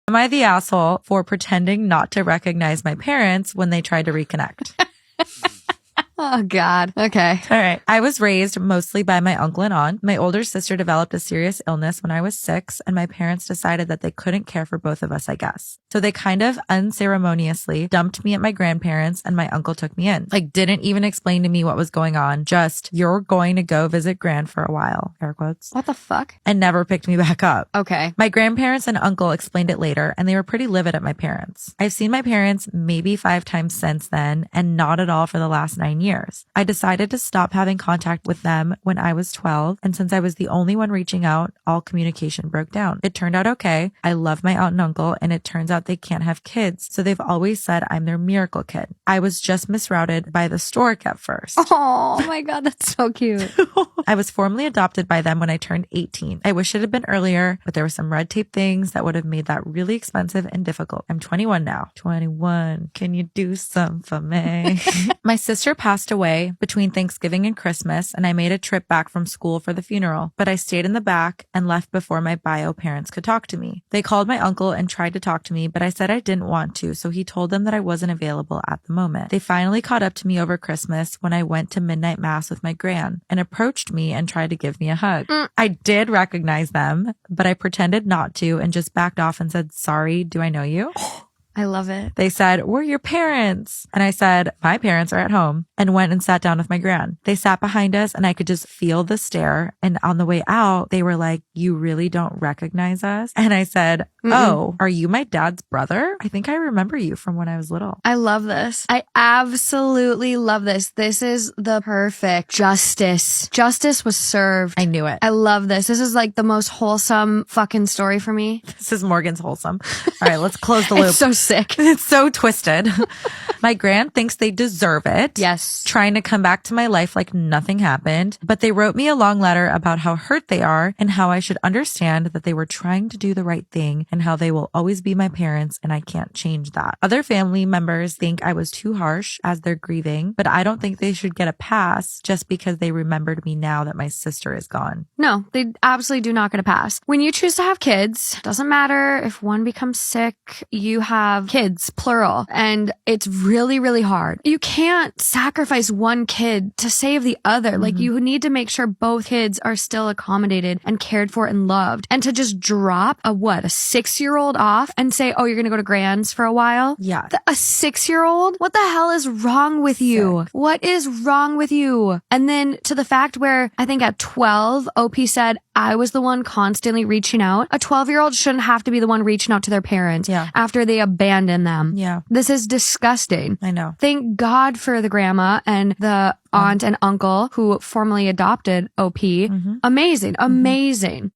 Am I the asshole for pretending not to recognize my parents when they tried to reconnect? Oh, God. Okay. All right. I was raised mostly by my uncle and aunt. My older sister developed a serious illness when I was 6, and my parents decided that they couldn't care for both of us, I guess. So they kind of unceremoniously dumped me at my grandparents, and my uncle took me in. Like, didn't even explain to me what was going on. Just, you're going to go visit Gran for a while, air quotes. What the fuck? And never picked me back up. Okay. My grandparents and uncle explained it later, and they were pretty livid at my parents. I've seen my parents maybe 5 times since then, and not at all for the last 9 years. I decided to stop having contact with them when I was 12, and since I was the only one reaching out, all communication broke down. It turned out okay. I love my aunt and uncle, and it turns out they can't have kids, so they've always said I'm their miracle kid. I was just misrouted by the stork at first. Oh my God, that's so cute. I was formally adopted by them when I turned 18. I wish it had been earlier, but there were some red tape things that would have made that really expensive and difficult. I'm 21 now. 21. Can you do some for me? My sister passed away between Thanksgiving and Christmas, and I made a trip back from school for the funeral, but I stayed in the back and left before my bio parents could talk to me. They called my uncle and tried to talk to me, but I said I didn't want to, so he told them that I wasn't available at the moment. They finally caught up to me over Christmas when I went to midnight mass with my gran and approached me and tried to give me a hug. I did recognize them, but I pretended not to and just backed off and said, "Sorry, do I know you?" I love it. They said, "We're your parents." And I said, "My parents are at home," and went and sat down with my gran. They sat behind us and I could just feel the stare. And on the way out, they were like, "You really don't recognize us?" And I said, "Oh, are you my dad's brother? I think I remember you from when I was little." I love this. I absolutely love this. This is the perfect justice. Justice was served. I knew it. I love this. This is like the most wholesome fucking story for me. This is Morgan's wholesome. All right, let's close the loop. It's so sick. It's so twisted. My gran thinks they deserve it. Yes. Trying to come back to my life like nothing happened. But they wrote me a long letter about how hurt they are and how I should understand that they were trying to do the right thing and how they will always be my parents and I can't change that. Other family members think I was too harsh as they're grieving, but I don't think they should get a pass just because they remembered me now that my sister is gone. No, they absolutely do not get a pass. When you choose to have kids, doesn't matter if one becomes sick, you have kids, plural, and it's really, really hard. You can't sacrifice one kid to save the other. Like, you need to make sure both kids are still accommodated and cared for and loved. And to just drop a 6-year-old off and say, "Oh, you're going to go to Gran's for a while?" Yeah. A 6-year-old? What the hell is wrong with you? Sick. What is wrong with you? And then to the fact where I think at 12, OP said, I was the one constantly reaching out. A 12-year-old shouldn't have to be the one reaching out to their parents after they abandon them. Yeah. This is disgusting. I know. Thank God for the grandma and the aunt and uncle who formally adopted OP. Amazing. Amazing.